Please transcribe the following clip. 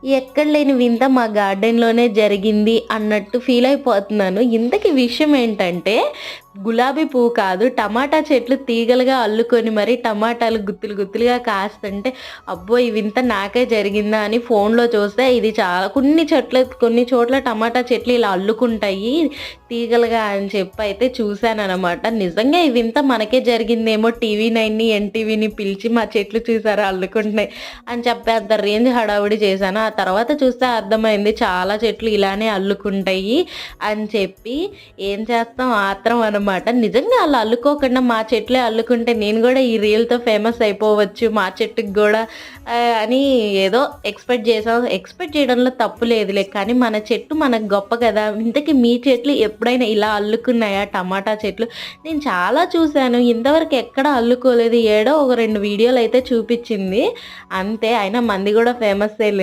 ఎక్కడ లేని వింత మా గార్డెన్‌లోనే జరిగింది అన్నట్టు ఫీల్ అయిపోతున్నాను. ఇంతకీ విషయం ఏంటంటే, గులాబీ పువ్వు కాదు టమాటా చెట్లు తీగలుగా అల్లుకొని మరి టమాటాలు గుత్తులు గుత్తులుగా కాస్తుంటే, అబ్బో! ఈ వింత నాకే జరిగిందా అని ఫోన్‌లో చూస్తే ఇది చాలా కొన్ని చోట్ల టమాటా చెట్లు ఇలా అల్లుకుంటాయి తీగలుగా అని చెప్పి అయితే చూసాననమాట. నిజంగా ఈ వింత మనకే జరిగిందేమో టీవీ నైన్‌ని, ఎన్‌టీవీని పిలిచి మా చెట్లు చూసారా అల్లుకుంటున్నాయి అని చెప్పేంత రేంజ్ హడావుడి చేశాను. ఆ తర్వాత చూస్తే అర్థమైంది చాలా చెట్లు ఇలానే అల్లుకుంటాయి అని చెప్పి. ఏం చేస్తాం ఆత్రం అనమాట. నిజంగా అలా అల్లుకోకుండా మా చెట్లే అల్లుకుంటే నేను గూడా ఈ రీల్‌తో ఫేమస్ అయిపోవచ్చు. మా చెట్టుకి గూడా అని ఏదో ఎక్స్‌పెక్ట్ చేసాం. ఎక్స్‌పెక్ట్ చేయడంలో తప్పు లేదులే. కానీ మన చెట్టు మనకు గొప్ప కదా! ఇంతకీ మీ చెట్లు ఎప్పుడైనా ఇలా అల్లుకున్నాయా టమాటా చెట్లు? నేను చాలా చూసాను. ఇంతవరకు ఎక్కడ అల్లుకోలేదు. ఏడో ఒక 2 వీడియోలయితే చూపిచ్చింది. అంతే. అయినా మంది గూడా ఫేమస్సేలే.